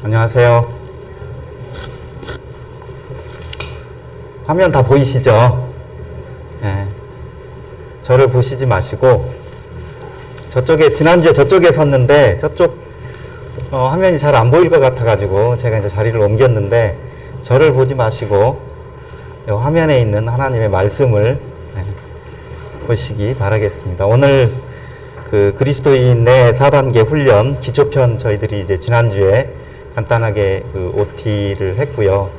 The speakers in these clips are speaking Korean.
안녕하세요. 화면 다 보이시죠? 네. 저를 보시지 마시고 저쪽에 지난주에 저쪽에 섰는데 저쪽 화면이 잘 안 보일 것 같아가지고 제가 이제 자리를 옮겼는데 저를 보지 마시고 이 화면에 있는 하나님의 말씀을 보시기 바라겠습니다. 오늘 그 그리스도인의 4단계 훈련 기초편 저희들이 이제 지난주에 간단하게 그 OT를 했고요.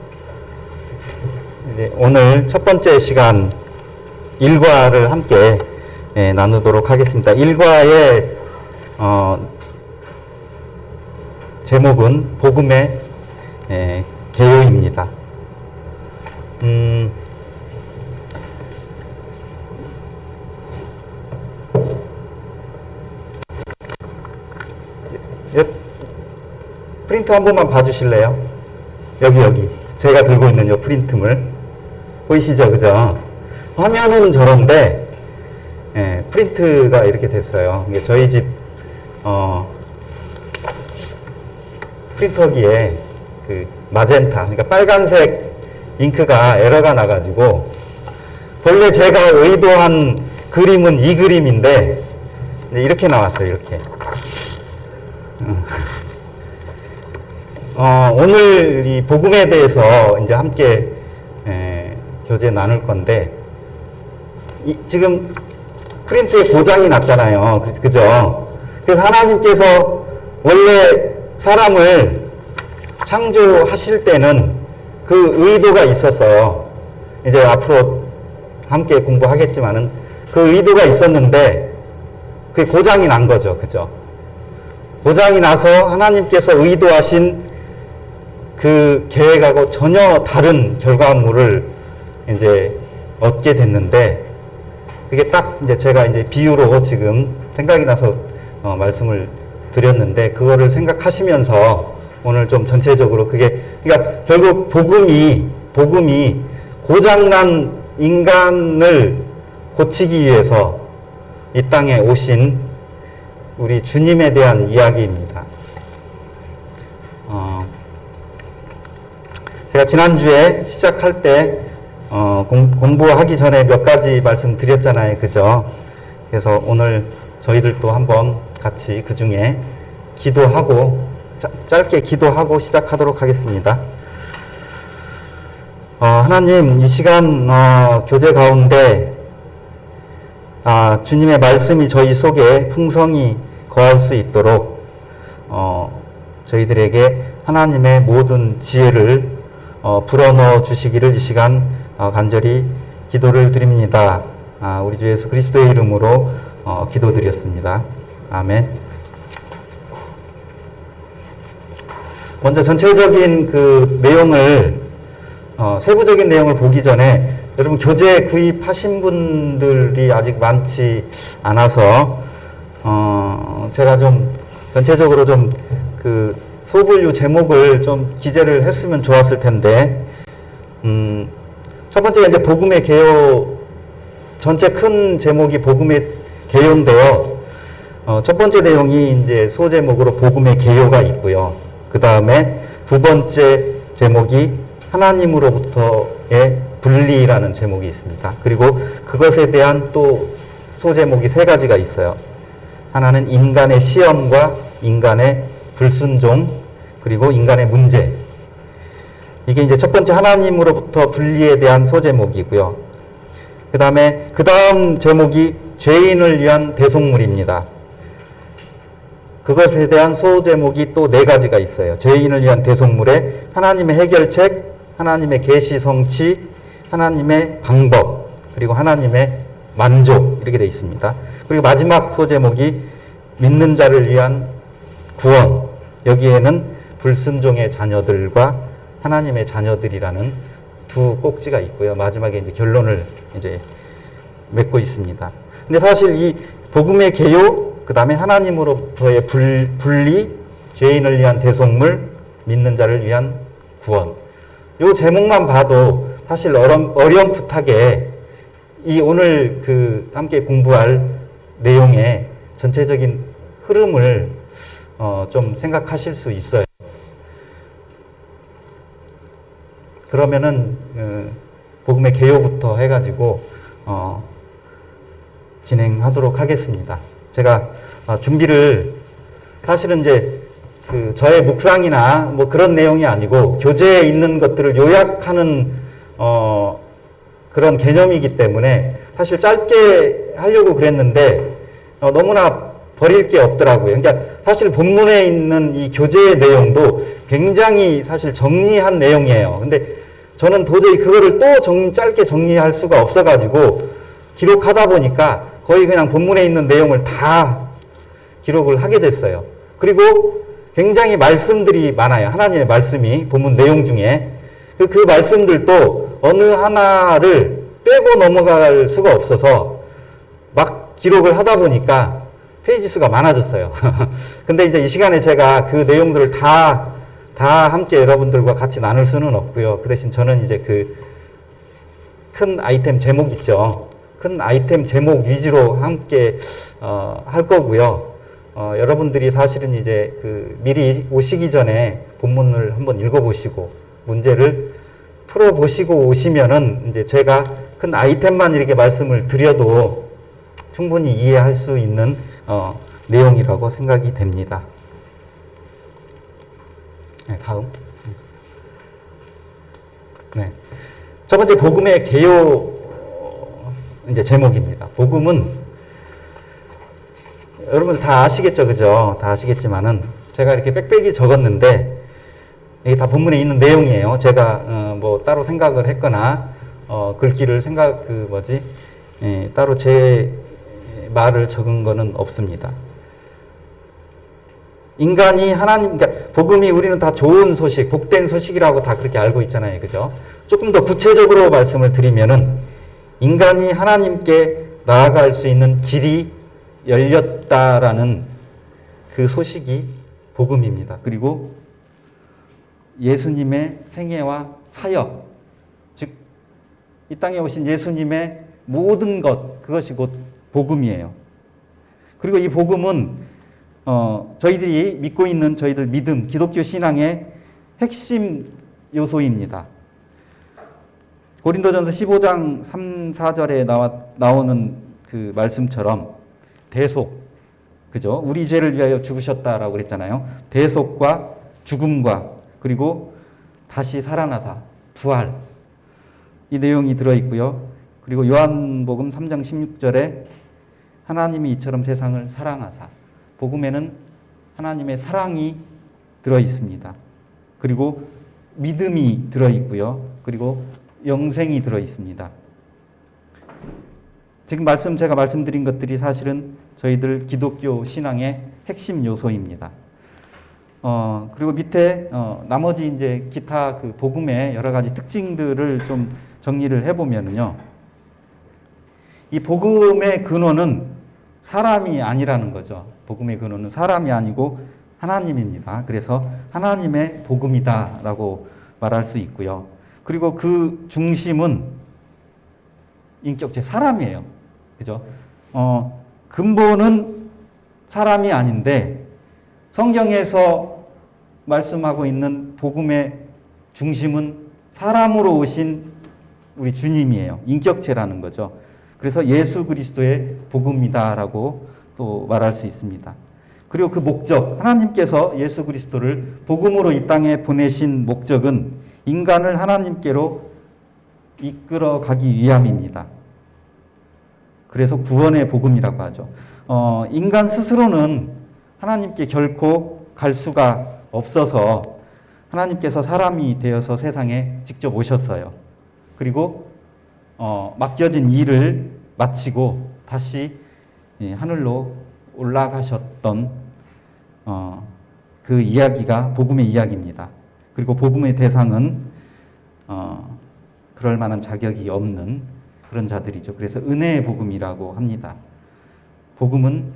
이제 오늘 첫 번째 시간 일과를 함께 나누도록 하겠습니다. 일과의 제목은 복음의 개요입니다. 프린트 한 번만 봐주실래요? 여기 제가 들고 있는 이 프린트물 보이시죠? 그죠? 화면은 저런데 프린트가 이렇게 됐어요. 이게 저희 집 프린터기에 그 마젠타, 그러니까 빨간색 잉크가 에러가 나가지고 원래 제가 의도한 그림은 이 그림인데 이렇게 나왔어요. 이렇게. 오늘 이 복음에 대해서 이제 함께 교제 나눌 건데 지금 프린트에 고장이 났잖아요. 그죠? 그래서 하나님께서 원래 사람을 창조하실 때는 그 의도가 있어서 이제 앞으로 함께 공부하겠지만은 그 의도가 있었는데 그게 고장이 난 거죠. 그죠? 고장이 나서 하나님께서 의도하신 그 계획하고 전혀 다른 결과물을 이제 얻게 됐는데 그게 딱 이제 제가 이제 비유로 지금 생각이 나서 말씀을 드렸는데 그거를 생각하시면서 오늘 좀 전체적으로 그게 그러니까 결국 복음이 고장난 인간을 고치기 위해서 이 땅에 오신 우리 주님에 대한 이야기입니다. 제가 지난주에 시작할 때 공부하기 전에 몇 가지 말씀드렸잖아요. 그죠? 그래서 오늘 저희들도 한번 같이 그 중에 기도하고 짧게 기도하고 시작하도록 하겠습니다. 하나님, 이 시간 교제 가운데 주님의 말씀이 저희 속에 풍성히 거할 수 있도록 저희들에게 하나님의 모든 지혜를 불어넣어 주시기를 이 시간 간절히 기도를 드립니다. 우리 주 예수 그리스도의 이름으로 기도드렸습니다. 아멘. 먼저 전체적인 그 내용을 세부적인 내용을 보기 전에 여러분 교재 구입하신 분들이 아직 많지 않아서 제가 좀 전체적으로 좀 그 소분류 제목을 좀 기재를 했으면 좋았을 텐데 첫 번째 이제 복음의 개요 전체 큰 제목이 복음의 개요인데요. 첫 번째 내용이 이제 소제목으로 복음의 개요가 있고요. 그 다음에 두 번째 제목이 하나님으로부터의 분리라는 제목이 있습니다. 그리고 그것에 대한 또 소제목이 세 가지가 있어요. 하나는 인간의 시험과 인간의 불순종, 그리고 인간의 문제. 이게 이제 첫 번째 하나님으로부터 분리에 대한 소제목이고요. 그 다음 제목이 죄인을 위한 대속물입니다. 그것에 대한 소제목이 또 네 가지가 있어요. 죄인을 위한 대속물에 하나님의 해결책, 하나님의 계시 성취, 하나님의 방법, 그리고 하나님의 만족 이렇게 되어 있습니다. 그리고 마지막 소제목이 믿는 자를 위한 구원. 여기에는 불순종의 자녀들과 하나님의 자녀들이라는 두 꼭지가 있고요. 마지막에 이제 결론을 이제 맺고 있습니다. 근데 사실 이 복음의 개요, 그 다음에 하나님으로부터의 분리, 죄인을 위한 대속물, 믿는 자를 위한 구원. 요 제목만 봐도 사실 어렴풋하게 이 오늘 그 함께 공부할 내용의 전체적인 흐름을 좀 생각하실 수 있어요. 그러면은 복음의 개요부터 해가지고 진행하도록 하겠습니다. 제가 준비를 사실은 이제 저의 묵상이나 뭐 그런 내용이 아니고 교재에 있는 것들을 요약하는 그런 개념이기 때문에 사실 짧게 하려고 그랬는데 너무나 버릴 게 없더라고요. 그러니까 사실 본문에 있는 이 교재의 내용도 굉장히 사실 정리한 내용이에요. 근데 저는 도저히 그거를 또 짧게 정리할 수가 없어가지고 기록하다 보니까 거의 그냥 본문에 있는 내용을 다 기록을 하게 됐어요. 그리고 굉장히 말씀들이 많아요. 하나님의 말씀이 본문 내용 중에. 그 말씀들도 어느 하나를 빼고 넘어갈 수가 없어서 막 기록을 하다 보니까 페이지 수가 많아졌어요. 근데 이제 이 시간에 제가 그 내용들을 다 함께 여러분들과 같이 나눌 수는 없고요. 그 대신 저는 이제 그 큰 아이템 제목 있죠. 큰 아이템 제목 위주로 함께 할 거고요. 여러분들이 사실은 이제 미리 오시기 전에 본문을 한번 읽어보시고 문제를 풀어보시고 오시면은 이제 제가 큰 아이템만 이렇게 말씀을 드려도 충분히 이해할 수 있는 내용이라고 생각이 됩니다. 네, 다음. 네. 첫 번째 복음의 개요 이제 제목입니다. 복음은 여러분 다 아시겠죠, 그죠? 다 아시겠지만은 제가 이렇게 빽빽이 적었는데 이게 다 본문에 있는 내용이에요. 제가 뭐 따로 생각을 했거나 글귀를 따로 제 말을 적은 거는 없습니다. 인간이 하나님, 그러니까 복음이 우리는 다 좋은 소식, 복된 소식이라고 다 그렇게 알고 있잖아요, 그죠? 조금 더 구체적으로 말씀을 드리면은 인간이 하나님께 나아갈 수 있는 길이 열렸다라는 그 소식이 복음입니다. 그리고 예수님의 생애와 사역, 즉 이 땅에 오신 예수님의 모든 것, 그것이 곧 복음이에요. 그리고 이 복음은 저희들이 믿고 있는 저희들 믿음, 기독교 신앙의 핵심 요소입니다. 고린도전서 15장 3, 4절에 나오는 그 말씀처럼 대속, 그죠? 우리 죄를 위하여 죽으셨다라고 그랬잖아요. 대속과 죽음과 그리고 다시 살아나사, 부활, 이 내용이 들어있고요. 그리고 요한복음 3장 16절에 하나님이 이처럼 세상을 사랑하사, 복음에는 하나님의 사랑이 들어있습니다. 그리고 믿음이 들어있고요. 그리고 영생이 들어있습니다. 지금 제가 말씀드린 것들이 사실은 저희들 기독교 신앙의 핵심 요소입니다. 그리고 밑에 나머지 이제 기타 그 복음의 여러 가지 특징들을 좀 정리를 해보면요. 이 복음의 근원은 사람이 아니라는 거죠. 복음의 근원은 사람이 아니고 하나님입니다. 그래서 하나님의 복음이다라고 말할 수 있고요. 그리고 그 중심은 인격체 사람이에요. 그죠? 근본은 사람이 아닌데 성경에서 말씀하고 있는 복음의 중심은 사람으로 오신 우리 주님이에요. 인격체라는 거죠. 그래서 예수 그리스도의 복음이다라고 또 말할 수 있습니다. 그리고 그 목적, 하나님께서 예수 그리스도를 복음으로 이 땅에 보내신 목적은 인간을 하나님께로 이끌어 가기 위함입니다. 그래서 구원의 복음이라고 하죠. 인간 스스로는 하나님께 결코 갈 수가 없어서 하나님께서 사람이 되어서 세상에 직접 오셨어요. 그리고 맡겨진 일을 마치고 다시 하늘로 올라가셨던 그 이야기가 복음의 이야기입니다. 그리고 복음의 대상은 그럴 만한 자격이 없는 그런 자들이죠. 그래서 은혜의 복음이라고 합니다. 복음은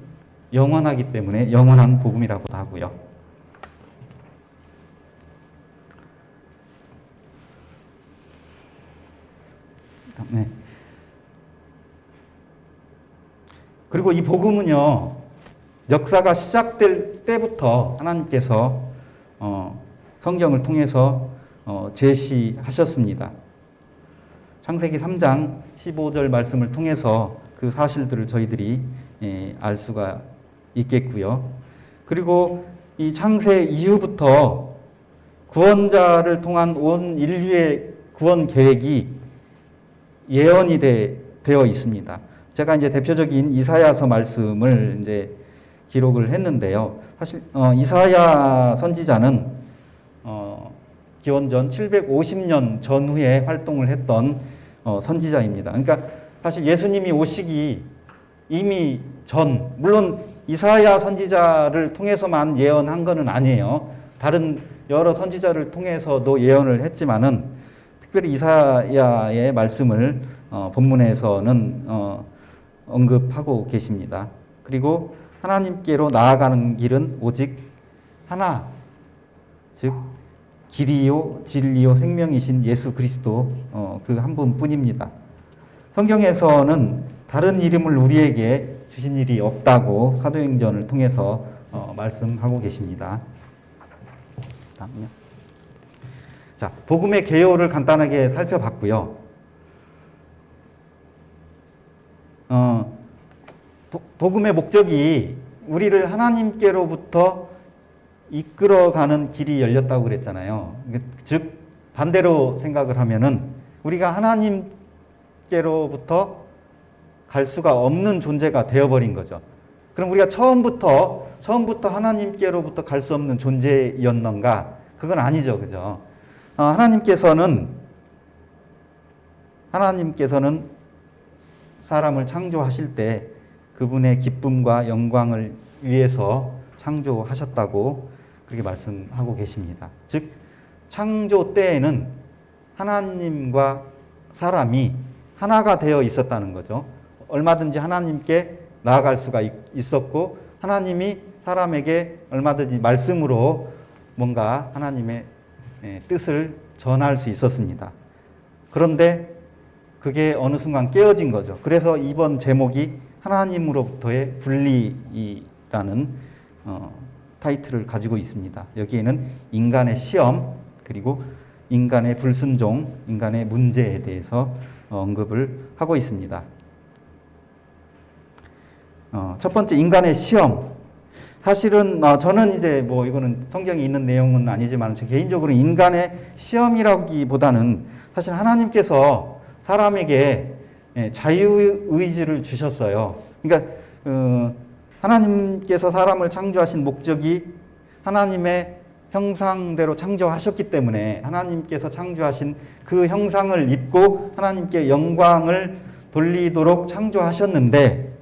영원하기 때문에 영원한 복음이라고도 하고요. 네. 그리고 이 복음은요, 역사가 시작될 때부터 하나님께서 성경을 통해서 제시하셨습니다. 창세기 3장 15절 말씀을 통해서 그 사실들을 저희들이 알 수가 있겠고요. 그리고 이 창세 이후부터 구원자를 통한 온 인류의 구원 계획이 예언이 되어 있습니다. 제가 이제 대표적인 이사야서 말씀을 이제 기록을 했는데요. 사실 이사야 선지자는 기원전 750년 전후에 활동을 했던 선지자입니다. 그러니까 사실 예수님이 오시기 이미 전, 물론 이사야 선지자를 통해서만 예언한 것은 아니에요. 다른 여러 선지자를 통해서도 예언을 했지만은 특별히 이사야의 말씀을 본문에서는 언급하고 계십니다. 그리고 하나님께로 나아가는 길은 오직 하나, 즉 길이요 진리요 생명이신 예수 그리스도 그 한 분뿐입니다. 성경에서는 다른 이름을 우리에게 주신 일이 없다고 사도행전을 통해서 말씀하고 계십니다. 다음요. 자, 복음의 개요를 간단하게 살펴봤고요. 복음의 목적이 우리를 하나님께로부터 이끌어가는 길이 열렸다고 그랬잖아요. 즉 반대로 생각을 하면은 우리가 하나님께로부터 갈 수가 없는 존재가 되어버린 거죠. 그럼 우리가 처음부터 하나님께로부터 갈 수 없는 존재였는가? 그건 아니죠, 그죠? 하나님께서는 사람을 창조하실 때 그분의 기쁨과 영광을 위해서 창조하셨다고 그렇게 말씀하고 계십니다. 즉 창조 때에는 하나님과 사람이 하나가 되어 있었다는 거죠. 얼마든지 하나님께 나아갈 수가 있었고 하나님이 사람에게 얼마든지 말씀으로 뭔가 하나님의 뜻을 전할 수 있었습니다. 그런데 그게 어느 순간 깨어진 거죠. 그래서 이번 제목이 하나님으로부터의 분리라는 타이틀을 가지고 있습니다. 여기에는 인간의 시험 그리고 인간의 불순종, 인간의 문제에 대해서 언급을 하고 있습니다. 첫 번째 인간의 시험. 사실은 저는 이제 뭐 이거는 성경에 있는 내용은 아니지만 제 개인적으로 인간의 시험이라기보다는 사실 하나님께서 사람에게 자유의지를 주셨어요. 그러니까 하나님께서 사람을 창조하신 목적이 하나님의 형상대로 창조하셨기 때문에 하나님께서 창조하신 그 형상을 입고 하나님께 영광을 돌리도록 창조하셨는데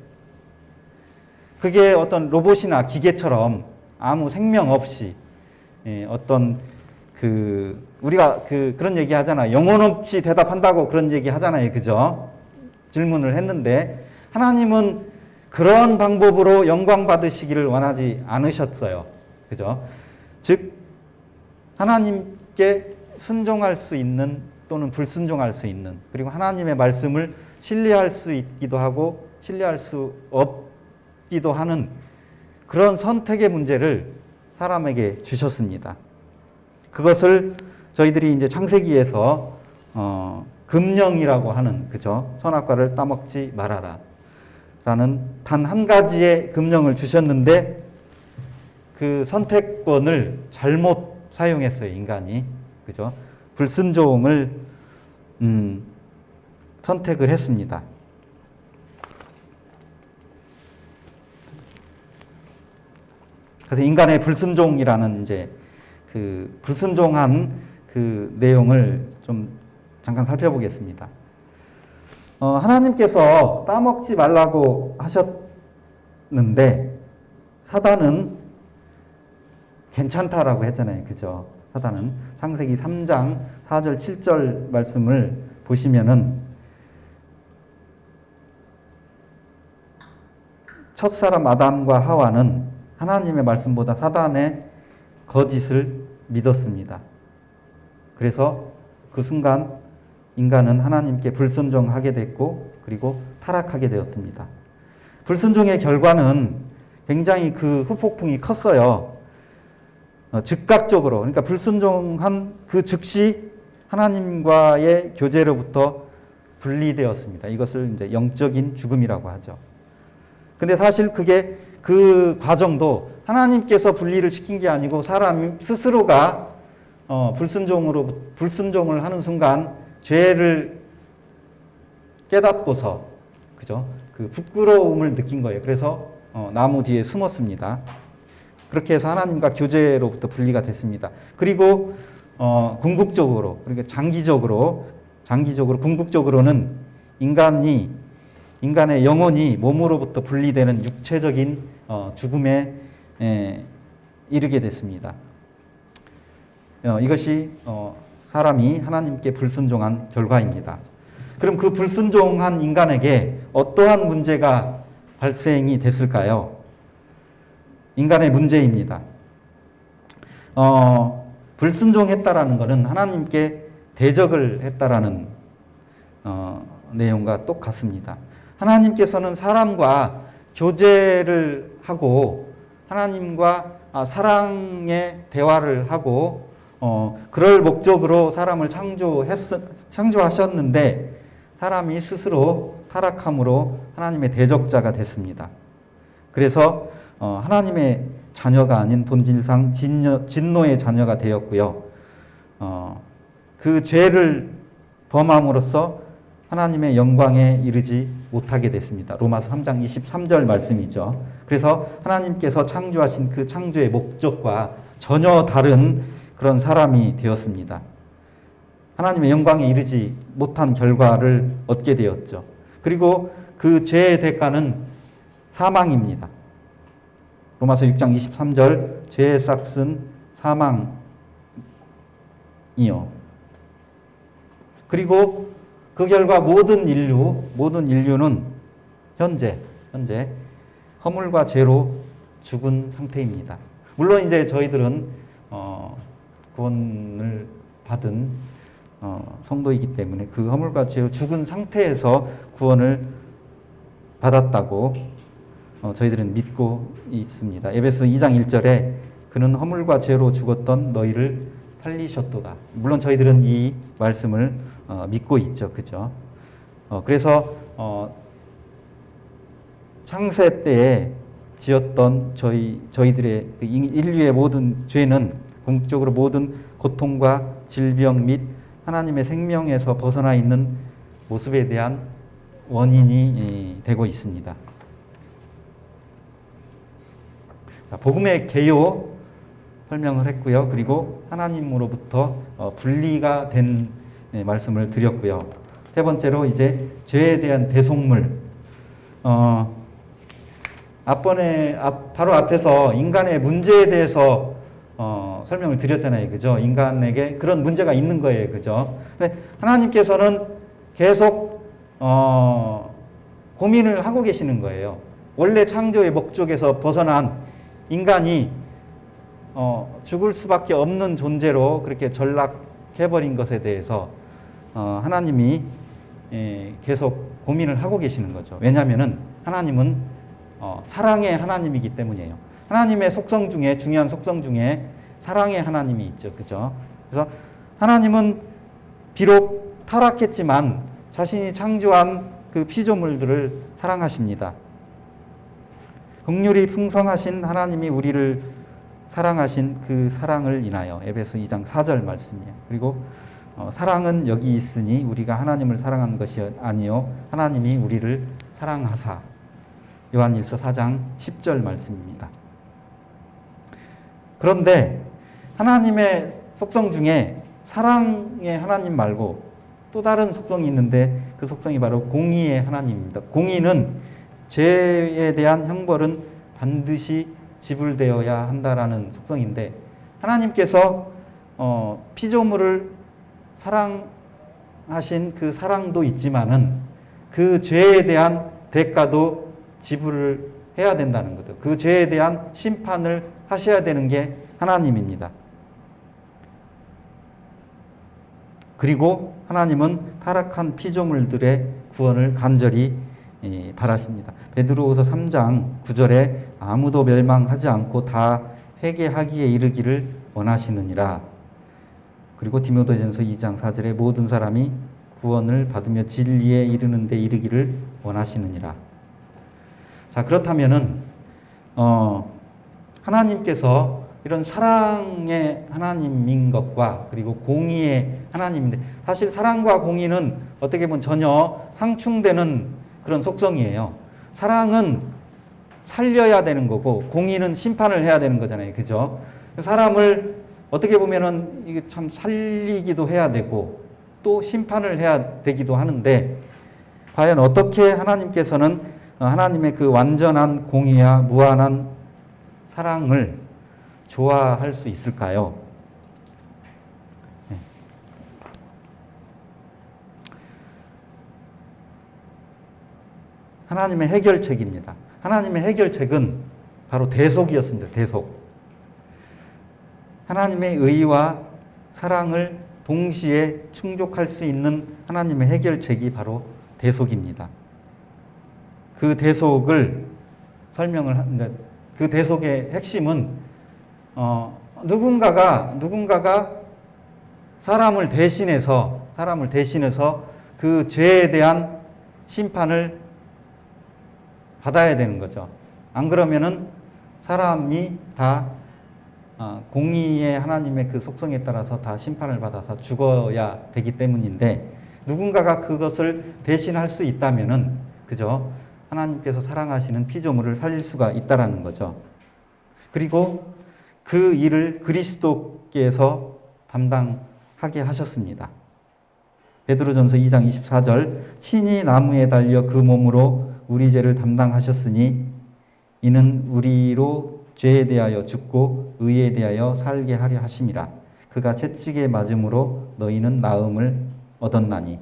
그게 어떤 로봇이나 기계처럼 아무 생명 없이 어떤 우리가 그런 얘기 하잖아요. 영혼 없이 대답한다고 그런 얘기 하잖아요. 그죠? 질문을 했는데 하나님은 그런 방법으로 영광 받으시기를 원하지 않으셨어요. 그죠? 즉 하나님께 순종할 수 있는 또는 불순종할 수 있는 그리고 하나님의 말씀을 신뢰할 수 있기도 하고 신뢰할 수 없기도 하는 그런 선택의 문제를 사람에게 주셨습니다. 그것을 저희들이 이제 창세기에서 금령이라고 하는 그죠? 선악과를 따먹지 말아라 라는 단 한 가지의 금령을 주셨는데 그 선택권을 잘못 사용했어요, 인간이. 그죠? 불순종을 선택을 했습니다. 그래서 인간의 불순종이라는 이제 그 불순종한 그 내용을 좀 잠깐 살펴보겠습니다. 하나님께서 따먹지 말라고 하셨는데 사단은 괜찮다라고 했잖아요. 그죠? 사단은 창세기 3장 4절 7절 말씀을 보시면은 첫사람 아담과 하와는 하나님의 말씀보다 사단의 거짓을 믿었습니다. 그래서 그 순간 인간은 하나님께 불순종하게 됐고 그리고 타락하게 되었습니다. 불순종의 결과는 굉장히 그 후폭풍이 컸어요. 즉각적으로, 그러니까 불순종한 그 즉시 하나님과의 교제로부터 분리되었습니다. 이것을 이제 영적인 죽음이라고 하죠. 근데 사실 그게 그 과정도 하나님께서 분리를 시킨 게 아니고 사람 스스로가 불순종을 하는 순간 죄를 깨닫고서, 그죠? 그 부끄러움을 느낀 거예요. 그래서 나무 뒤에 숨었습니다. 그렇게 해서 하나님과 교제로부터 분리가 됐습니다. 그리고 궁극적으로, 그러니까 장기적으로 궁극적으로는 인간의 영혼이 몸으로부터 분리되는 육체적인 죽음에 이르게 됐습니다. 이것이 사람이 하나님께 불순종한 결과입니다. 그럼 그 불순종한 인간에게 어떠한 문제가 발생이 됐을까요? 인간의 문제입니다. 불순종했다라는 것은 하나님께 대적을 했다라는 내용과 똑같습니다. 하나님께서는 사람과 교제를 하고 하나님과 사랑의 대화를 하고 그럴 목적으로 사람을 창조하셨는데 사람이 스스로 타락함으로 하나님의 대적자가 됐습니다. 그래서 하나님의 자녀가 아닌 본질상 진노의 자녀가 되었고요. 그 죄를 범함으로써 하나님의 영광에 이르지 못하게 됐습니다. 로마서 3장 23절 말씀이죠. 그래서 하나님께서 창조하신 그 창조의 목적과 전혀 다른 그런 사람이 되었습니다. 하나님의 영광에 이르지 못한 결과를 얻게 되었죠. 그리고 그 죄의 대가는 사망입니다. 로마서 6장 23절 죄의 삭은 사망이요. 그리고 그 결과 모든 인류는 현재 허물과 죄로 죽은 상태입니다. 물론 이제 저희들은 구원을 받은 성도이기 때문에 그 허물과 죄로 죽은 상태에서 구원을 받았다고 저희들은 믿고 있습니다. 에베소 2장 1절에 그는 허물과 죄로 죽었던 너희를 살리셨도다. 물론 저희들은 이 말씀을 믿고 있죠. 그죠? 그래서 창세 때에 지었던 저희들의 인류의 모든 죄는 궁극적으로 모든 고통과 질병 및 하나님의 생명에서 벗어나 있는 모습에 대한 원인이 되고 있습니다. 자, 복음의 개요 설명을 했고요. 그리고 하나님으로부터 분리가 된 말씀을 드렸고요. 세 번째로 이제 죄에 대한 대속물. 바로 앞에서 인간의 문제에 대해서 설명을 드렸잖아요. 그죠? 인간에게 그런 문제가 있는 거예요. 그죠? 근데 하나님께서는 계속 고민을 하고 계시는 거예요. 원래 창조의 목적에서 벗어난 인간이 죽을 수밖에 없는 존재로 그렇게 전락해버린 것에 대해서 하나님이 계속 고민을 하고 계시는 거죠. 왜냐하면은 하나님은 사랑의 하나님이기 때문이에요. 하나님의 속성 중에 중요한 속성 중에 사랑의 하나님이 있죠. 그죠? 그래서 하나님은 비록 타락했지만 자신이 창조한 그 피조물들을 사랑하십니다. 긍휼이 풍성하신 하나님이 우리를 사랑하신 그 사랑을 인하여 에베소 2장 4절 말씀이에요. 그리고 사랑은 여기 있으니 우리가 하나님을 사랑한 것이 아니요 하나님이 우리를 사랑하사. 요한일서 4장 10절 말씀입니다. 그런데 하나님의 속성 중에 사랑의 하나님 말고 또 다른 속성이 있는데 그 속성이 바로 공의의 하나님입니다. 공의는 죄에 대한 형벌은 반드시 지불되어야 한다라는 속성인데 하나님께서 피조물을 사랑하신 그 사랑도 있지만은 그 죄에 대한 대가도 지불을 해야 된다는 거죠. 그 죄에 대한 심판을 하셔야 되는 게 하나님입니다. 그리고 하나님은 타락한 피조물들의 구원을 간절히 바라십니다. 베드로후서 3장 9절에 아무도 멸망하지 않고 다 회개하기에 이르기를 원하시느니라. 그리고 디모데전서 2장 4절에 모든 사람이 구원을 받으며 진리에 이르는 데 이르기를 원하시느니라. 자, 그렇다면은 하나님께서 이런 사랑의 하나님인 것과 그리고 공의의 하나님인데, 사실 사랑과 공의는 어떻게 보면 전혀 상충되는 그런 속성이에요. 사랑은 살려야 되는 거고 공의는 심판을 해야 되는 거잖아요. 그죠? 사람을 어떻게 보면은 이게 참 살리기도 해야 되고 또 심판을 해야 되기도 하는데, 과연 어떻게 하나님께서는 하나님의 그 완전한 공의와 무한한 사랑을 좋아할 수 있을까요? 네. 하나님의 해결책입니다. 하나님의 해결책은 바로 대속이었습니다. 대속. 하나님의 의와 사랑을 동시에 충족할 수 있는 하나님의 해결책이 바로 대속입니다. 그 대속을 설명을 합니다. 그 대속의 핵심은 누군가가 사람을 대신해서 그 죄에 대한 심판을 받아야 되는 거죠. 안 그러면은 사람이 다 공의의 하나님의 그 속성에 따라서 다 심판을 받아서 죽어야 되기 때문인데, 누군가가 그것을 대신할 수 있다면은, 그죠? 하나님께서 사랑하시는 피조물을 살릴 수가 있다라는 거죠. 그리고 그 일을 그리스도께서 담당하게 하셨습니다. 베드로전서 2장 24절, 친히 나무에 달려 그 몸으로 우리 죄를 담당하셨으니 이는 우리로 죄에 대하여 죽고 의에 대하여 살게 하려 하심이라. 그가 채찍에 맞음으로 너희는 나음을 얻었나니.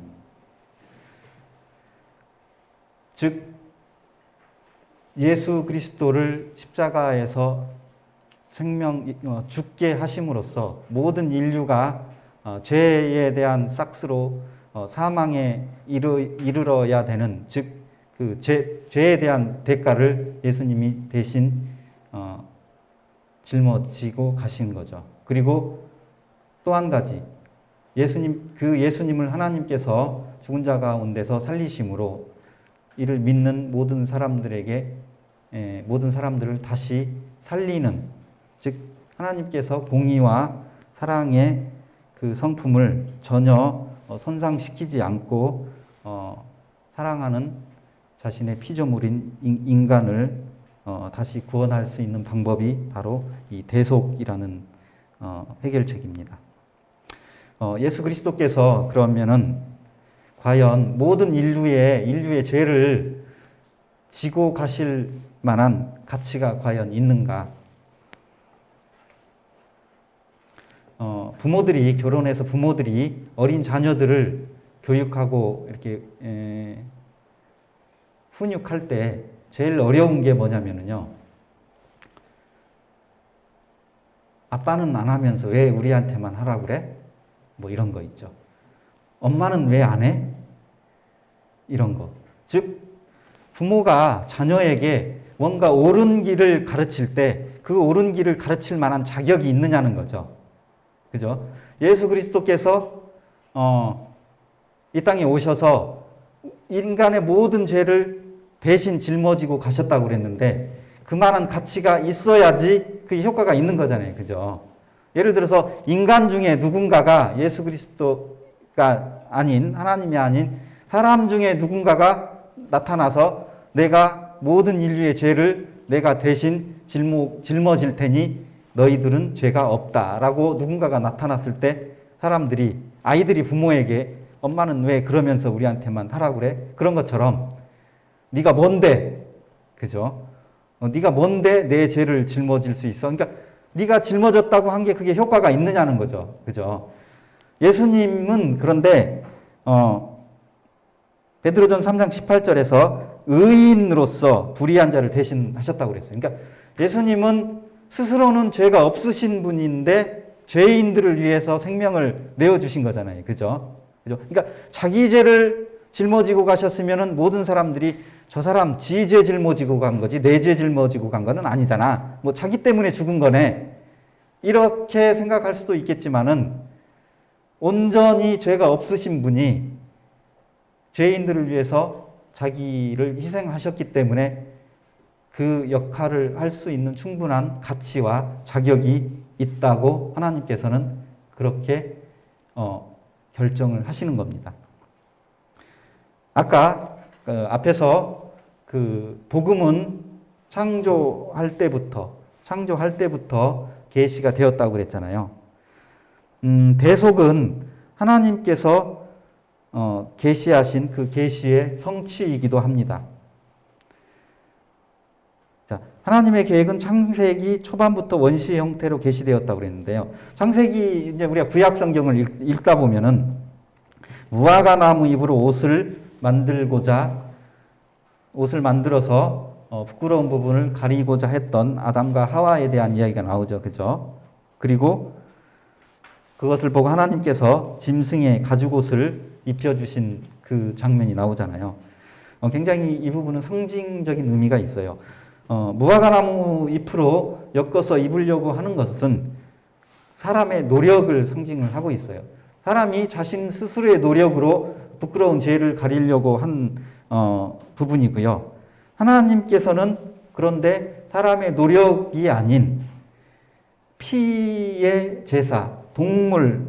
즉 예수 그리스도를 십자가에서 죽게 하심으로써 모든 인류가 죄에 대한 싹스로 사망에 이르러야 되는, 즉 그 죄에 대한 대가를 예수님이 대신 짊어지고 가신 거죠. 그리고 또 한 가지, 예수님을 하나님께서 죽은 자 가운데서 살리심으로 이를 믿는 모든 사람들을 다시 살리는, 즉 하나님께서 공의와 사랑의 그 성품을 전혀 손상시키지 않고 사랑하는 자신의 피조물인 인간을 다시 구원할 수 있는 방법이 바로 이 대속이라는 해결책입니다. 예수 그리스도께서 그러면은 과연 모든 인류의 죄를 지고 가실 만한 가치가 과연 있는가? 결혼해서 부모들이 어린 자녀들을 교육하고 이렇게 훈육할 때 제일 어려운 게 뭐냐면요, 아빠는 안 하면서 왜 우리한테만 하라고 그래? 뭐 이런 거 있죠. 엄마는 왜 안 해? 이런 거. 즉 부모가 자녀에게 뭔가 옳은 길을 가르칠 때 그 옳은 길을 가르칠 만한 자격이 있느냐는 거죠. 그죠? 예수 그리스도께서 이 땅에 오셔서 인간의 모든 죄를 대신 짊어지고 가셨다고 그랬는데, 그만한 가치가 있어야지 그게 효과가 있는 거잖아요. 그죠? 예를 들어서 인간 중에 누군가가 예수 그리스도가 아닌, 하나님이 아닌 사람 중에 누군가가 나타나서 내가 모든 인류의 죄를 내가 대신 짊어질 테니 너희들은 죄가 없다라고 누군가가 나타났을 때 아이들이 부모에게 엄마는 왜 그러면서 우리한테만 하라고 그래? 그런 것처럼 네가 뭔데? 그죠? 네가 뭔데 내 죄를 짊어질 수 있어? 그러니까 네가 짊어졌다고 한 게 그게 효과가 있느냐는 거죠. 그죠? 예수님은 그런데 베드로전 3장 18절에서 의인으로서 불의한 자를 대신하셨다고 그랬어요. 그러니까 예수님은 스스로는 죄가 없으신 분인데 죄인들을 위해서 생명을 내어주신 거잖아요. 그죠? 그러니까 자기 죄를 짊어지고 가셨으면은 모든 사람들이 저 사람 지 죄 짊어지고 간 거지 내 죄 짊어지고 간 거는 아니잖아. 뭐 자기 때문에 죽은 거네. 이렇게 생각할 수도 있겠지만은 온전히 죄가 없으신 분이 죄인들을 위해서 자기를 희생하셨기 때문에 그 역할을 할 수 있는 충분한 가치와 자격이 있다고 하나님께서는 그렇게 결정을 하시는 겁니다. 아까 앞에서 그 복음은 창조할 때부터 계시가 되었다고 그랬잖아요. 대속은 하나님께서 계시하신 그 계시의 성취이기도 합니다. 자, 하나님의 계획은 창세기 초반부터 원시 형태로 계시되었다고 그랬는데요. 창세기 이제 우리가 구약 성경을 읽다 보면은 무화과 나무 잎으로 옷을 만들어서 부끄러운 부분을 가리고자 했던 아담과 하와에 대한 이야기가 나오죠. 그죠? 그리고 그것을 보고 하나님께서 짐승의 가죽옷을 입혀주신 그 장면이 나오잖아요. 굉장히 이 부분은 상징적인 의미가 있어요. 무화과 나무 잎으로 엮어서 입으려고 하는 것은 사람의 노력을 상징을 하고 있어요. 사람이 자신 스스로의 노력으로 부끄러운 죄를 가리려고 한 부분이고요. 하나님께서는 그런데 사람의 노력이 아닌 피의 제사, 동물의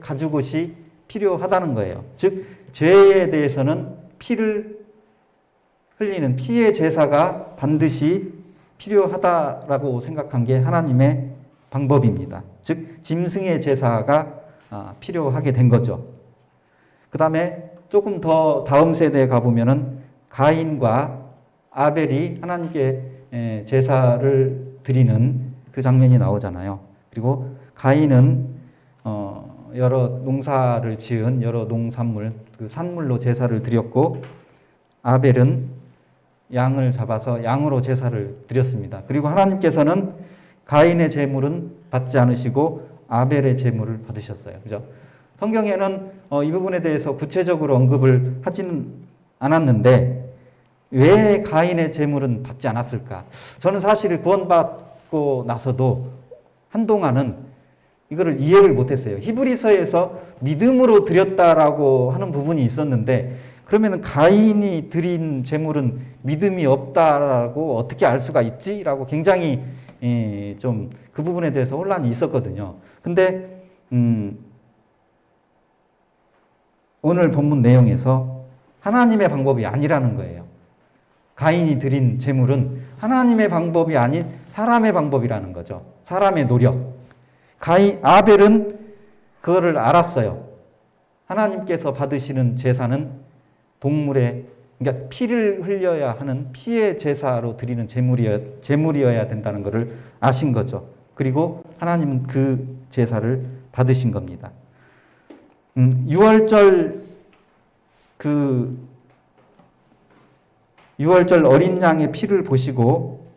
가죽옷이 필요하다는 거예요. 즉 죄에 대해서는 피를 흘리는 피의 제사가 반드시 필요하다라고 생각한 게 하나님의 방법입니다. 즉 짐승의 제사가 필요하게 된 거죠. 그 다음에 조금 더 다음 세대에 가보면은 가인과 아벨이 하나님께 제사를 드리는 그 장면이 나오잖아요. 그리고 가인은 여러 농사를 지은 여러 농산물, 그 산물로 제사를 드렸고 아벨은 양을 잡아서 양으로 제사를 드렸습니다. 그리고 하나님께서는 가인의 제물은 받지 않으시고 아벨의 제물을 받으셨어요. 그죠? 성경에는 이 부분에 대해서 구체적으로 언급을 하지는 않았는데 왜 가인의 제물은 받지 않았을까? 저는 사실 구원받고 나서도 한동안은 이거를 이해를 못했어요. 히브리서에서 믿음으로 드렸다라고 하는 부분이 있었는데 그러면 가인이 드린 제물은 믿음이 없다라고 어떻게 알 수가 있지? 라고 굉장히 좀 그 부분에 대해서 혼란이 있었거든요. 근데 오늘 본문 내용에서 하나님의 방법이 아니라는 거예요. 가인이 드린 제물은 하나님의 방법이 아닌 사람의 방법이라는 거죠. 사람의 노력. 아벨은 그거를 알았어요. 하나님께서 받으시는 제사는 그러니까 피를 흘려야 하는 피의 제사로 드리는 제물이어야 된다는 것을 아신 거죠. 그리고 하나님은 그 제사를 받으신 겁니다. 6월절 어린 양의 피를 보시고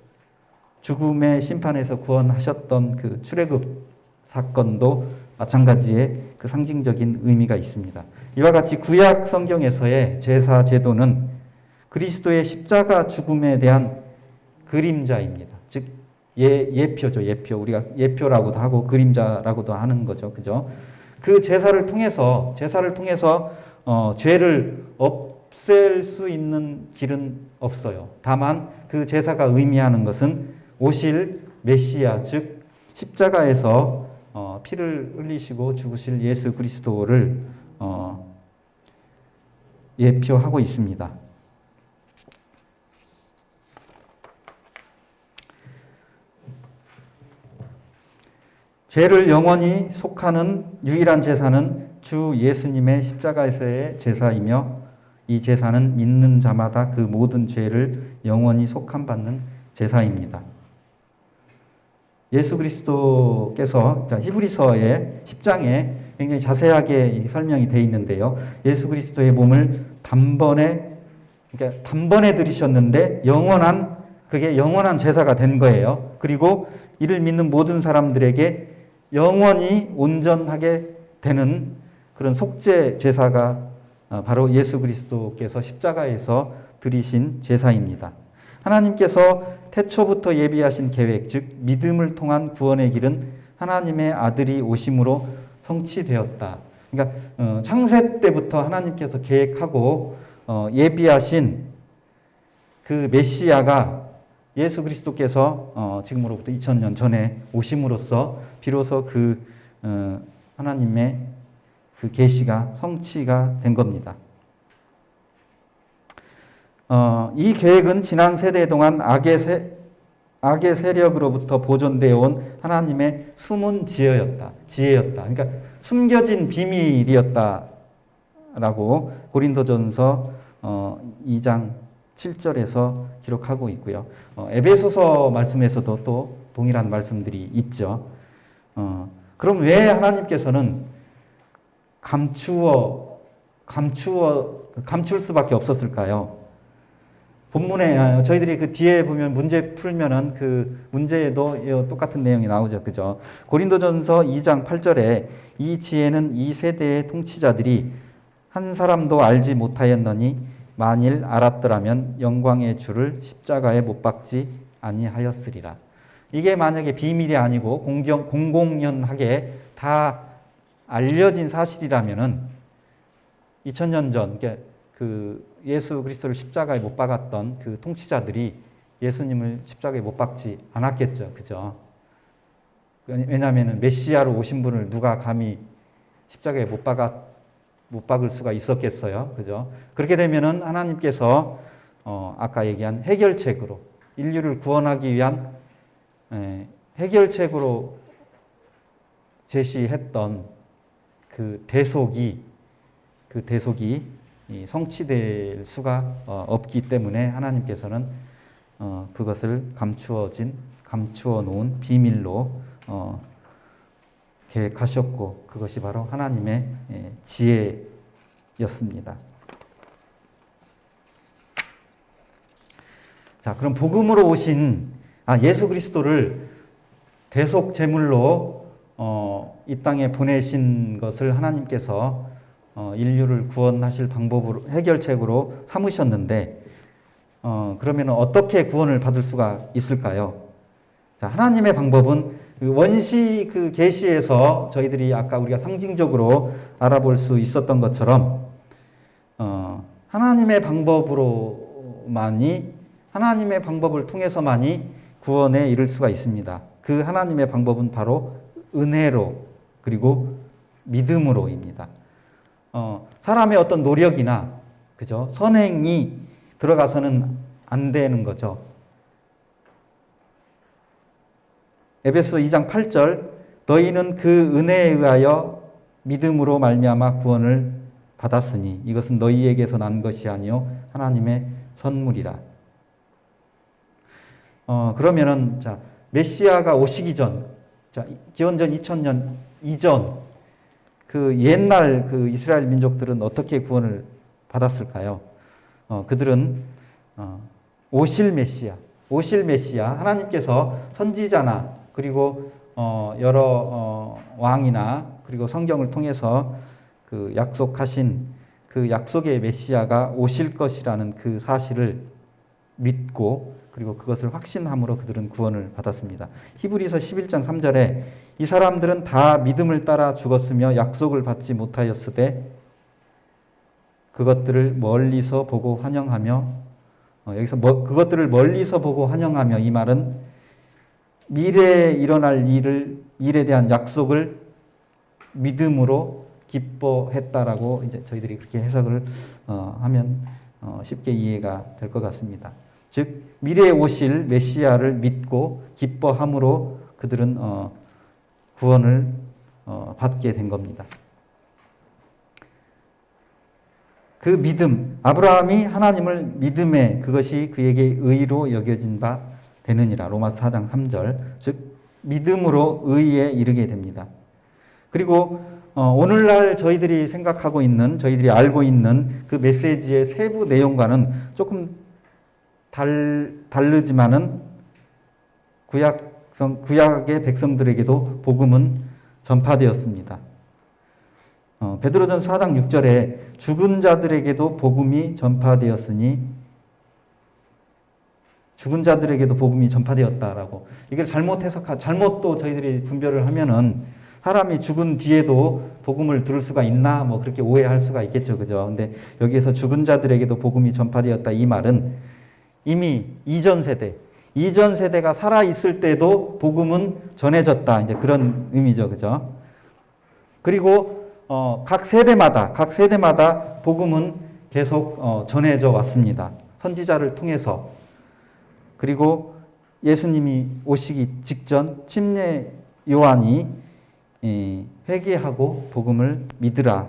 죽음의 심판에서 구원하셨던 그 출애굽 사건도 마찬가지의 그 상징적인 의미가 있습니다. 이와 같이 구약 성경에서의 제사 제도는 그리스도의 십자가 죽음에 대한 그림자입니다. 즉 예표죠. 예표. 우리가 예표라고도 하고 그림자라고도 하는 거죠. 그죠? 그 제사를 통해서 죄를 없앨 수 있는 길은 없어요. 다만 그 제사가 의미하는 것은 오실 메시아, 즉 십자가에서 피를 흘리시고 죽으실 예수 그리스도를 예표하고 있습니다. 죄를 영원히 속하는 유일한 제사는 주 예수님의 십자가에서의 제사이며 이 제사는 믿는 자마다 그 모든 죄를 영원히 속함받는 제사입니다. 예수 그리스도께서 히브리서의 10장에 굉장히 자세하게 설명이 되어 있는데요. 예수 그리스도의 몸을 단번에 들이셨는데 그게 영원한 제사가 된 거예요. 그리고 이를 믿는 모든 사람들에게 영원히 온전하게 되는 그런 속죄 제사가 바로 예수 그리스도께서 십자가에서 드리신 제사입니다. 하나님께서 태초부터 예비하신 계획, 즉 믿음을 통한 구원의 길은 하나님의 아들이 오심으로 성취되었다. 그러니까 창세 때부터 하나님께서 계획하고 예비하신 그 메시아가 예수 그리스도께서 지금으로부터 2000년 전에 오심으로써 비로소 그 하나님의 그 계시가 성취가 된 겁니다. 이 계획은 지난 세대 동안 악의 세력으로부터 보존되어 온 하나님의 숨은 지혜였다. 그러니까 숨겨진 비밀이었다라고 고린도전서 2장 7절에서 기록하고 있고요. 에베소서 말씀에서도 또 동일한 말씀들이 있죠. 그럼 왜 하나님께서는 감출 수밖에 없었을까요? 본문에 저희들이 그 뒤에 보면 문제 풀면은 그 문제에도 똑같은 내용이 나오죠. 그죠? 고린도전서 2장 8절에 이 지혜는 이 세대의 통치자들이 한 사람도 알지 못하였느니 만일 알았더라면 영광의 주를 십자가에 못 박지 아니하였으리라. 이게 만약에 비밀이 아니고 공공연하게 다 알려진 사실이라면은 2000년 전 그 예수 그리스도를 십자가에 못 박았던 그 통치자들이 예수님을 십자가에 못 박지 않았겠죠. 그죠? 왜냐하면 메시아로 오신 분을 누가 감히 십자가에 못 박을 수가 있었겠어요. 그죠? 그렇게 되면은 하나님께서 아까 얘기한 해결책으로 인류를 구원하기 위한 해결책으로 제시했던 그 대속이 성취될 수가 없기 때문에 하나님께서는 그것을 감추어 놓은 비밀로 계획하셨고 그것이 바로 하나님의 지혜였습니다. 자, 그럼 복음으로 오신 예수 그리스도를 대속 제물로 이 땅에 보내신 것을 하나님께서 인류를 구원하실 방법으로 해결책으로 삼으셨는데 그러면 어떻게 구원을 받을 수가 있을까요? 자, 하나님의 방법은 그 원시 그 계시에서 저희들이 아까 우리가 상징적으로 알아볼 수 있었던 것처럼 하나님의 방법을 통해서만이 구원에 이를 수가 있습니다. 그 하나님의 방법은 바로 은혜로 그리고 믿음으로입니다. 사람의 어떤 노력이나 그죠? 선행이 들어가서는 안 되는 거죠. 에베소 2장 8절 너희는 그 은혜에 의하여 믿음으로 말미암아 구원을 받았으니 이것은 너희에게서 난 것이 아니요 하나님의 선물이라. 그러면은 자 메시아가 오시기 전, 자 기원전 2000년 이전 그 옛날 그 이스라엘 민족들은 어떻게 구원을 받았을까요? 그들은 오실 메시아 하나님께서 선지자나 그리고 여러 왕이나 그리고 성경을 통해서 그 약속하신 그 약속의 메시아가 오실 것이라는 그 사실을 믿고 그리고 그것을 확신함으로 그들은 구원을 받았습니다. 히브리서 11장 3절에 이 사람들은 다 믿음을 따라 죽었으며 약속을 받지 못하였으되 그것들을 멀리서 보고 환영하며 여기서 그것들을 멀리서 보고 환영하며 이 말은 미래에 일어날 일에 대한 약속을 믿음으로 기뻐했다라고 이제 저희들이 그렇게 해석을 하면 쉽게 이해가 될 것 같습니다. 즉 미래에 오실 메시아를 믿고 기뻐함으로 그들은 구원을 받게 된 겁니다. 그 믿음, 아브라함이 하나님을 믿음에 그것이 그에게 의로 여겨진 바 되느니라. 로마서 4장 3절. 즉 믿음으로 의에 이르게 됩니다. 그리고 오늘날 저희들이 생각하고 있는, 저희들이 알고 있는 그 메시지의 세부 내용과는 조금 다르지만은 구약의 백성들에게도 복음은 전파되었습니다. 베드로전서 4장 6절에 죽은 자들에게도 복음이 전파되었으니 죽은 자들에게도 복음이 전파되었다라고. 이걸 잘못 또 저희들이 분별을 하면은 사람이 죽은 뒤에도 복음을 들을 수가 있나 뭐 그렇게 오해할 수가 있겠죠, 그죠? 근데 여기에서 죽은 자들에게도 복음이 전파되었다 이 말은 이미 이전 세대가 살아 있을 때도 복음은 전해졌다, 이제 그런 의미죠, 그죠? 그리고 각 세대마다 복음은 계속 전해져 왔습니다. 선지자를 통해서. 그리고 예수님이 오시기 직전 침례 요한이 회개하고 복음을 믿으라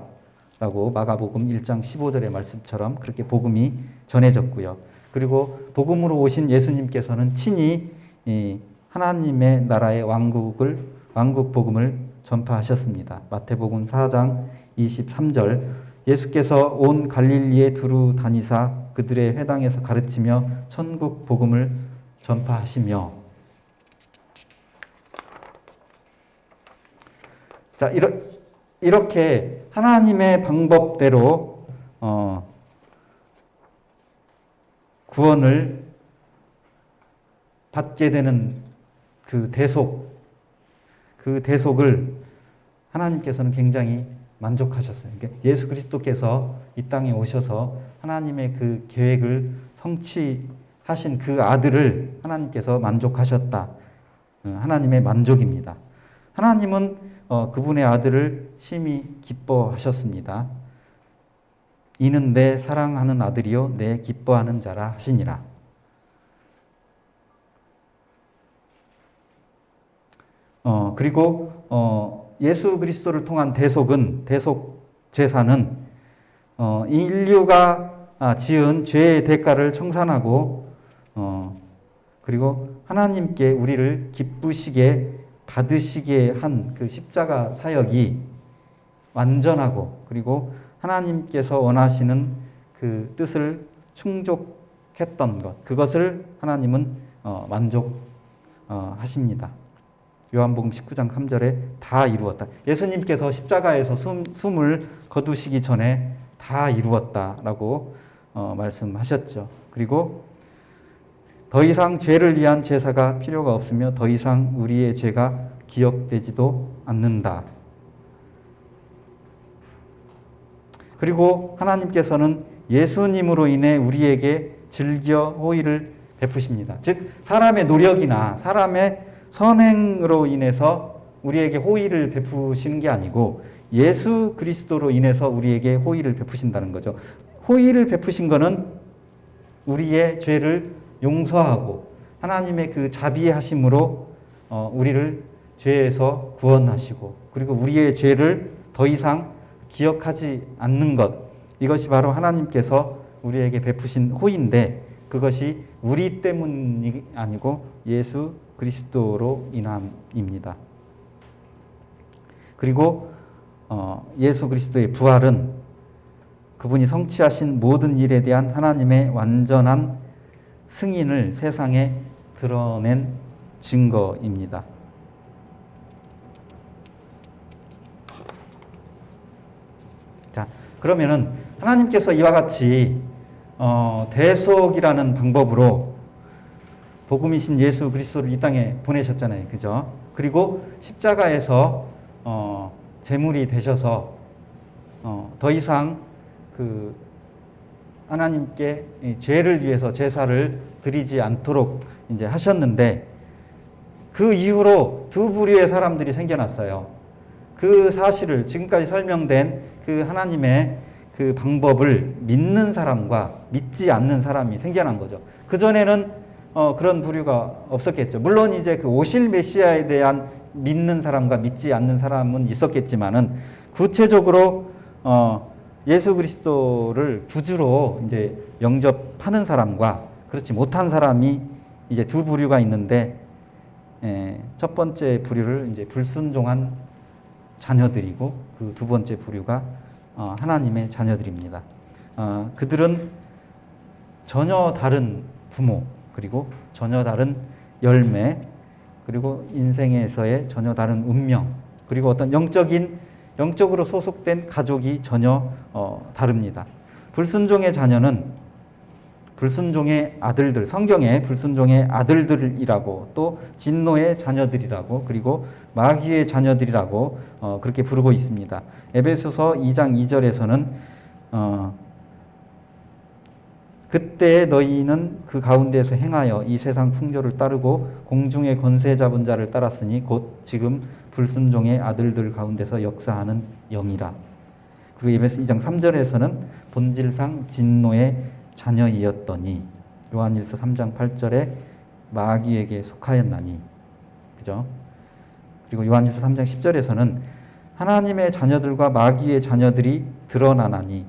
라고 마가복음 1장 15절의 말씀처럼 그렇게 복음이 전해졌고요. 그리고 복음으로 오신 예수님께서는 친히 하나님의 나라의 왕국 복음을 전파하셨습니다. 마태복음 4장 23절 예수께서 온 갈릴리에 두루 다니사 그들의 회당에서 가르치며 천국 복음을 전파하시며. 자, 이렇게 하나님의 방법대로 구원을 받게 되는 그 대속을 하나님께서는 굉장히 만족하셨어요. 그러니까 예수 그리스도께서 이 땅에 오셔서 하나님의 그 계획을 성취하신 그 아들을 하나님께서 만족하셨다. 하나님의 만족입니다. 하나님은 그분의 아들을 심히 기뻐하셨습니다. 이는 내 사랑하는 아들이요 내 기뻐하는 자라 하시니라. 그리고 예수 그리스도를 통한 대속 제사는 인류가 지은 죄의 대가를 청산하고 그리고 하나님께 우리를 기쁘시게 받으시게 한 그 십자가 사역이 완전하고 그리고 하나님께서 원하시는 그 뜻을 충족했던 것, 그것을 하나님은 만족하십니다. 요한복음 19장 3절에 다 이루었다. 예수님께서 십자가에서 숨을 거두시기 전에 다 이루었다라고 말씀하셨죠. 그리고 더 이상 죄를 위한 제사가 필요가 없으며 더 이상 우리의 죄가 기억되지도 않는다. 그리고 하나님께서는 예수님으로 인해 우리에게 즐겨 호의를 베푸십니다. 즉 사람의 노력이나 사람의 선행으로 인해서 우리에게 호의를 베푸시는 게 아니고 예수 그리스도로 인해서 우리에게 호의를 베푸신다는 거죠. 호의를 베푸신 것은 우리의 죄를 용서하고 하나님의 그 자비하심으로 우리를 죄에서 구원하시고 그리고 우리의 죄를 더 이상 기억하지 않는 것, 이것이 바로 하나님께서 우리에게 베푸신 호의인데 그것이 우리 때문이 아니고 예수 그리스도로 인함입니다. 그리고 예수 그리스도의 부활은 그분이 성취하신 모든 일에 대한 하나님의 완전한 승인을 세상에 드러낸 증거입니다. 자, 그러면은 하나님께서 이와 같이 대속이라는 방법으로 복음이신 예수 그리스도를 이 땅에 보내셨잖아요. 그죠? 그리고 십자가에서 제물이 되셔서 더 이상 그 하나님께 죄를 위해서 제사를 드리지 않도록 이제 하셨는데 그 이후로 두 부류의 사람들이 생겨났어요. 그 사실을 지금까지 설명된 그 하나님의 그 방법을 믿는 사람과 믿지 않는 사람이 생겨난 거죠. 그전에는 그런 부류가 없었겠죠. 물론 이제 그 오실 메시아에 대한 믿는 사람과 믿지 않는 사람은 있었겠지만은 구체적으로 예수 그리스도를 구주로 이제 영접하는 사람과 그렇지 못한 사람이 이제 두 부류가 있는데 첫 번째 부류를 이제 불순종한 자녀들이고 그 두 번째 부류가 하나님의 자녀들입니다. 그들은 전혀 다른 부모 그리고 전혀 다른 열매 그리고 인생에서의 전혀 다른 운명 그리고 어떤 영적으로 소속된 가족이 전혀 다릅니다. 불순종의 자녀는 불순종의 아들들, 성경에 불순종의 아들들이라고 또 진노의 자녀들이라고 그리고 마귀의 자녀들이라고 그렇게 부르고 있습니다. 에베소서 2장 2절에서는 그때 너희는 그 가운데서 행하여 이 세상 풍조를 따르고 공중의 권세 잡은 자를 따랐으니 곧 지금 불순종의 아들들 가운데서 역사하는 영이라. 그리고 에베소 2장 3절에서는 본질상 진노의 자녀이었더니 요한일서 3장 8절에 마귀에게 속하였나니. 그죠? 그리고 요한일서 3장 10절에서는 하나님의 자녀들과 마귀의 자녀들이 드러나나니.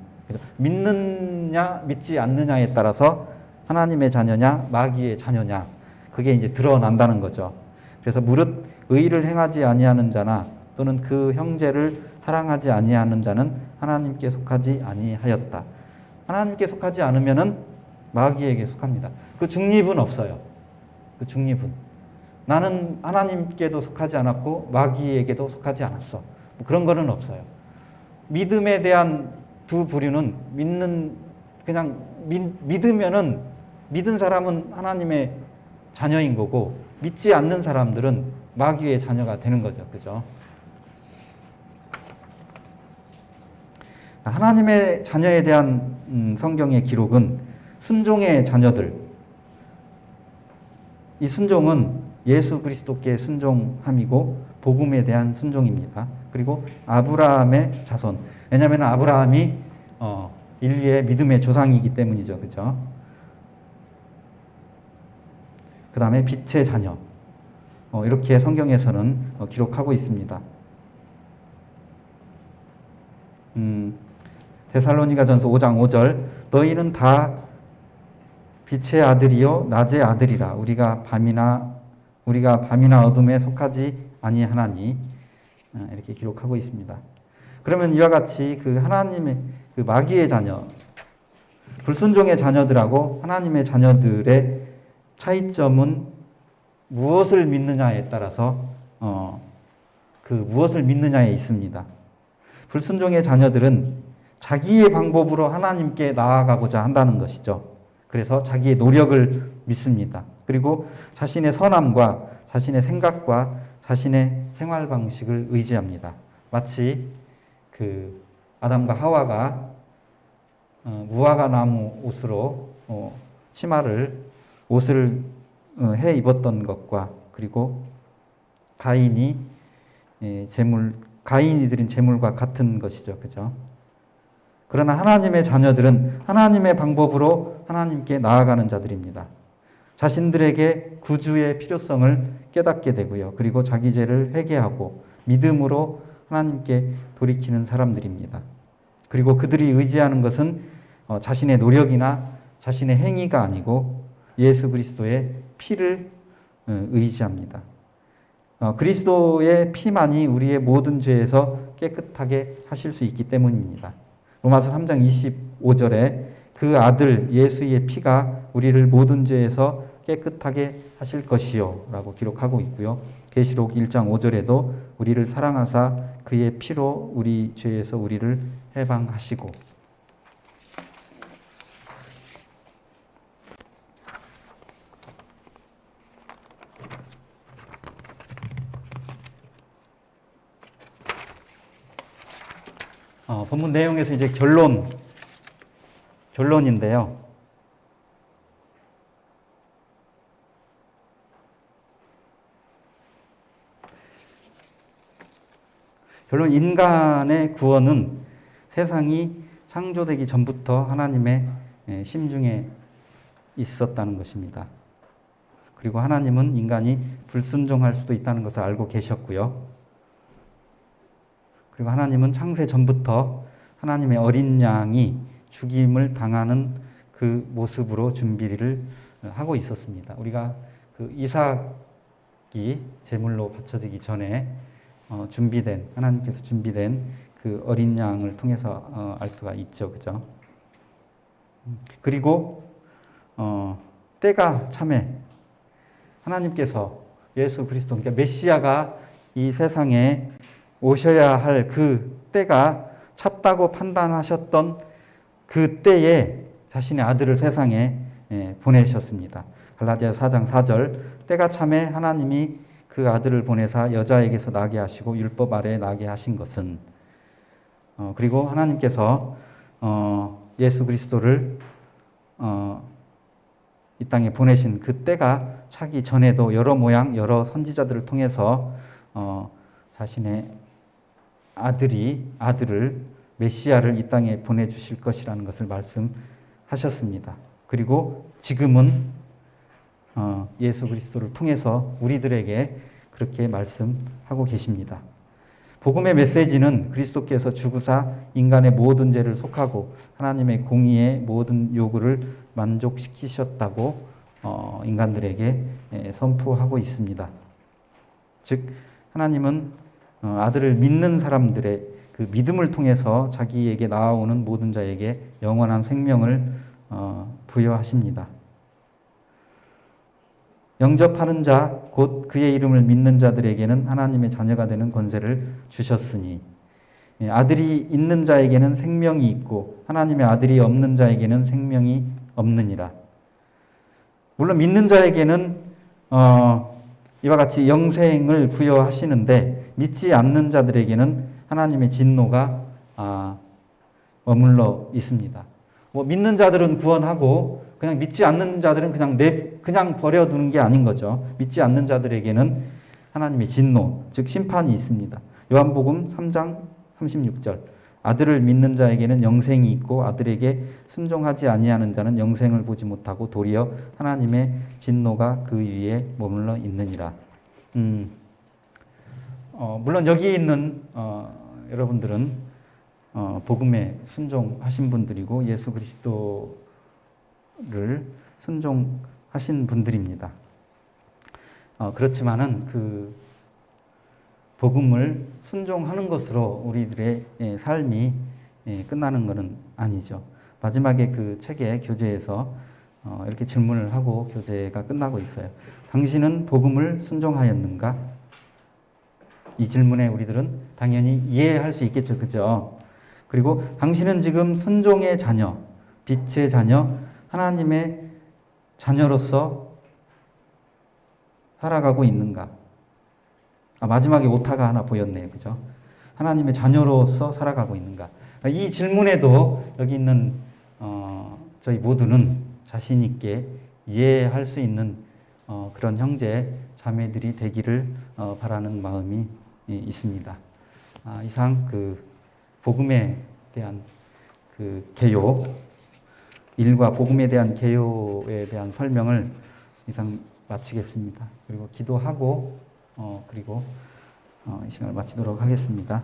믿느냐 믿지 않느냐에 따라서 하나님의 자녀냐 마귀의 자녀냐 그게 이제 드러난다는 거죠. 그래서 무릇 의를 행하지 아니하는 자나 또는 그 형제를 사랑하지 아니하는 자는 하나님께 속하지 아니하였다. 하나님께 속하지 않으면은 마귀에게 속합니다. 그 중립은 없어요. 그 중립은 나는 하나님께도 속하지 않았고 마귀에게도 속하지 않았어. 뭐 그런 거는 없어요. 믿음에 대한 두 부류는 믿으면은 믿은 사람은 하나님의 자녀인 거고 믿지 않는 사람들은 마귀의 자녀가 되는 거죠. 그죠? 하나님의 자녀에 대한 성경의 기록은 순종의 자녀들. 이 순종은 예수 그리스도께 순종함이고 복음에 대한 순종입니다. 그리고 아브라함의 자손. 왜냐하면 아브라함이 인류의 믿음의 조상이기 때문이죠. 그죠? 그 다음에 빛의 자녀. 이렇게 성경에서는 기록하고 있습니다. 데살로니가전서 5장 5절 너희는 다 빛의 아들이요 낮의 아들이라 우리가 밤이나 어둠에 속하지 아니하나니 이렇게 기록하고 있습니다. 그러면 이와 같이 그 하나님의 그 마귀의 자녀, 불순종의 자녀들하고 하나님의 자녀들의 차이점은 무엇을 믿느냐에 따라서 그 무엇을 믿느냐에 있습니다. 불순종의 자녀들은 자기의 방법으로 하나님께 나아가고자 한다는 것이죠. 그래서 자기의 노력을 믿습니다. 그리고 자신의 선함과 자신의 생각과 자신의 생활 방식을 의지합니다. 마치 그 아담과 하와가 무화과 나무 옷으로 옷을 해 입었던 것과 그리고 가인이 드린 제물과 같은 것이죠. 그죠? 그러나 하나님의 자녀들은 하나님의 방법으로 하나님께 나아가는 자들입니다. 자신들에게 구주의 필요성을 깨닫게 되고요. 그리고 자기 죄를 회개하고 믿음으로 하나님께 돌이키는 사람들입니다. 그리고 그들이 의지하는 것은 자신의 노력이나 자신의 행위가 아니고 예수 그리스도의 피를 의지합니다. 그리스도의 피만이 우리의 모든 죄에서 깨끗하게 하실 수 있기 때문입니다. 로마서 3장 25절에 그 아들 예수의 피가 우리를 모든 죄에서 깨끗하게 하실 것이요 라고 기록하고 있고요. 계시록 1장 5절에도 우리를 사랑하사 그의 피로 우리 죄에서 우리를 해방하시고 본문 내용에서 이제 결론인데요. 결론 인간의 구원은 세상이 창조되기 전부터 하나님의 심중에 있었다는 것입니다. 그리고 하나님은 인간이 불순종할 수도 있다는 것을 알고 계셨고요. 그리고 하나님은 창세 전부터 하나님의 어린 양이 죽임을 당하는 그 모습으로 준비를 하고 있었습니다. 우리가 그 이삭이 제물로 바쳐지기 전에 하나님께서 준비된 그 어린 양을 통해서 알 수가 있죠. 그죠? 그리고 때가 참에 하나님께서 예수 그리스도, 그러니까 메시아가 이 세상에 오셔야 할 그 때가 찼다고 판단하셨던 그 때에 자신의 아들을 세상에 보내셨습니다. 갈라디아 4장 4절 때가 참에 하나님이 그 아들을 보내사 여자에게서 나게 하시고 율법 아래에 나게 하신 것은 그리고 하나님께서 예수 그리스도를 이 땅에 보내신 그 때가 차기 전에도 여러 모양 여러 선지자들을 통해서 자신의 아들을 메시아를 이 땅에 보내주실 것이라는 것을 말씀하셨습니다. 그리고 지금은 예수 그리스도를 통해서 우리들에게 그렇게 말씀하고 계십니다. 복음의 메시지는 그리스도께서 죽으사 인간의 모든 죄를 속하고 하나님의 공의의 모든 요구를 만족시키셨다고 인간들에게 선포하고 있습니다. 즉 하나님은 아들을 믿는 사람들의 그 믿음을 통해서 자기에게 나아오는 모든 자에게 영원한 생명을 부여하십니다. 영접하는 자, 곧 그의 이름을 믿는 자들에게는 하나님의 자녀가 되는 권세를 주셨으니 아들이 있는 자에게는 생명이 있고 하나님의 아들이 없는 자에게는 생명이 없느니라. 물론 믿는 자에게는 이와 같이 영생을 부여하시는데 믿지 않는 자들에게는 하나님의 진노가 머물러 있습니다. 믿는 자들은 구원하고 그냥 믿지 않는 자들은 그냥 버려두는 게 아닌 거죠. 믿지 않는 자들에게는 하나님의 진노, 즉 심판이 있습니다. 요한복음 3장 36절 아들을 믿는 자에게는 영생이 있고 아들에게 순종하지 아니하는 자는 영생을 보지 못하고 도리어 하나님의 진노가 그 위에 머물러 있느니라. 물론 여기 있는 여러분들은 복음에 순종하신 분들이고 예수 그리스도를 순종하신 분들입니다. 그렇지만은 그 복음을 순종하는 것으로 우리들의 삶이 끝나는 것은 아니죠. 마지막에 그 책의 교재에서 이렇게 질문을 하고 교재가 끝나고 있어요. 당신은 복음을 순종하였는가? 이 질문에 우리들은 당연히 이해할 수 있겠죠. 그죠? 그리고 당신은 지금 순종의 자녀, 빛의 자녀, 하나님의 자녀로서 살아가고 있는가? 마지막에 오타가 하나 보였네요. 그죠? 하나님의 자녀로서 살아가고 있는가? 이 질문에도 여기 있는 저희 모두는 자신 있게 이해할 수 있는 그런 형제, 자매들이 되기를 바라는 마음이 있습니다. 이상 그 복음에 대한 그 개요, 일과 복음에 대한 개요에 대한 설명을 이상 마치겠습니다. 그리고 기도하고 그리고 이 시간을 마치도록 하겠습니다.